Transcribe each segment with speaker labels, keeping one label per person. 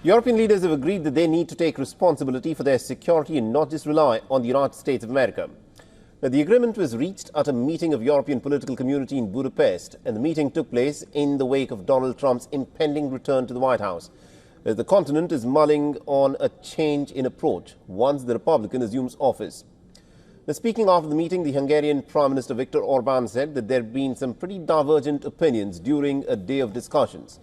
Speaker 1: European leaders have agreed that they need to take responsibility for their security and not just rely on the United States of America. Now, the agreement was reached at a meeting of European political community in Budapest, and the meeting took place in the wake of Donald Trump's impending return to the White House, as the continent is mulling on a change in approach once the Republican assumes office. Now, speaking after the meeting, the Hungarian Prime Minister Viktor Orbán said that there have been some pretty divergent opinions during a day of discussions,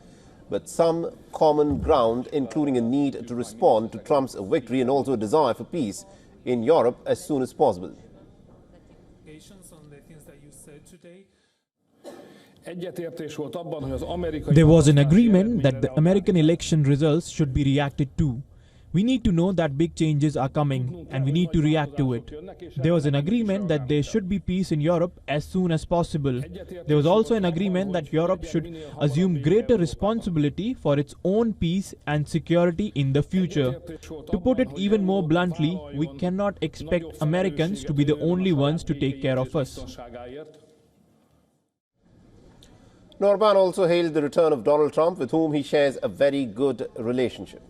Speaker 1: but some common ground, including a need to respond to Trump's victory and also a desire for peace in Europe as soon as possible.
Speaker 2: There was an agreement that the American election results should be reacted to. We need to know that big changes are coming and we need to react to it. There was an agreement that there should be peace in Europe as soon as possible. There was also an agreement that Europe should assume greater responsibility for its own peace and security in the future. To put it even more bluntly, we cannot expect Americans to be the only ones to take care of us.
Speaker 1: Orbán also hailed the return of Donald Trump, with whom he shares a very good relationship.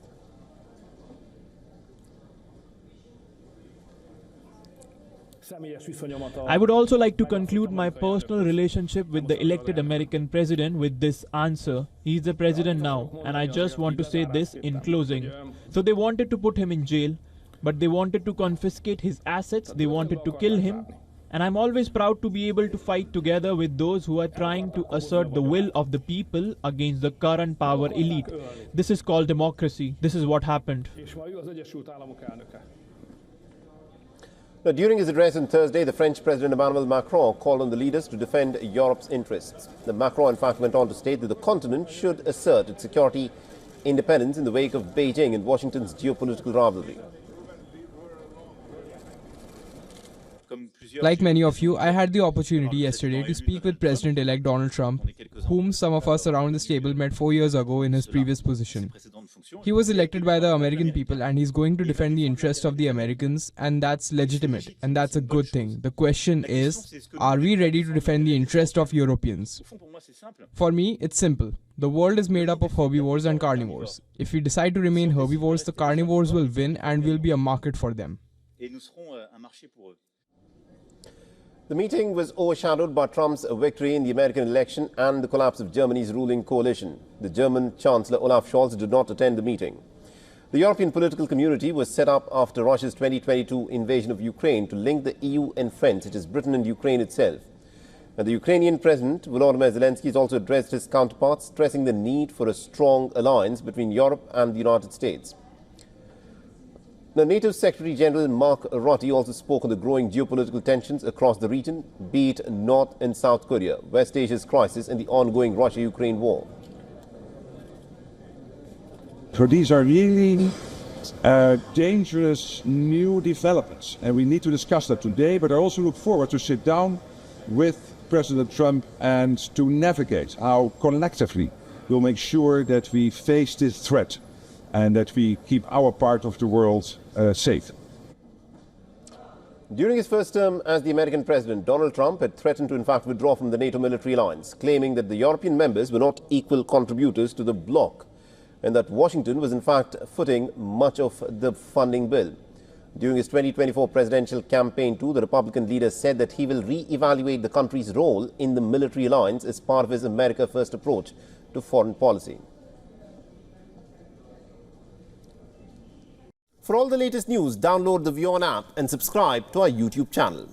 Speaker 2: I would also like to conclude my personal relationship with the elected American president with this answer. He is the president now, and I just want to say this in closing. So they wanted to put him in jail, but they wanted to confiscate his assets, they wanted to kill him, and I'm always proud to be able to fight together with those who are trying to assert the will of the people against the current power elite. This is called democracy. This is what happened.
Speaker 1: Now, during his address on Thursday, the French President Emmanuel Macron called on the leaders to defend Europe's interests. Macron, in fact, went on to state that the continent should assert its security independence in the wake of Beijing and Washington's geopolitical rivalry.
Speaker 3: Like many of you, I had the opportunity yesterday to speak with President-elect Donald Trump, whom some of us around this table met 4 years ago in his previous position. He was elected by the American people and he's going to defend the interests of the Americans, and that's legitimate and that's a good thing. The question is, are we ready to defend the interest of Europeans? For me, it's simple. The world is made up of herbivores and carnivores. If we decide to remain herbivores, the carnivores will win and we'll be a market for them.
Speaker 1: The meeting was overshadowed by Trump's victory in the American election and the collapse of Germany's ruling coalition. The German Chancellor Olaf Scholz did not attend the meeting. The European political community was set up after Russia's 2022 invasion of Ukraine to link the EU and friends, such as Britain and Ukraine itself. And the Ukrainian President Volodymyr Zelensky has also addressed his counterparts, stressing the need for a strong alliance between Europe and the United States. Now, NATO Secretary General Mark Rutte also spoke on the growing geopolitical tensions across the region, be it North and South Korea, West Asia's crisis and the ongoing Russia-Ukraine war.
Speaker 4: So these are really dangerous new developments, and we need to discuss that today, but I also look forward to sit down with President Trump and to navigate how collectively we'll make sure that we face this threat and that we keep our part of the world safe.
Speaker 1: During his first term as the American president, Donald Trump had threatened to in fact withdraw from the NATO military alliance, claiming that the European members were not equal contributors to the bloc and that Washington was in fact footing much of the funding bill. During his 2024 presidential campaign too, the Republican leader said that he will re-evaluate the country's role in the military alliance as part of his America First approach to foreign policy. For all the latest news, download the WION app and subscribe to our YouTube channel.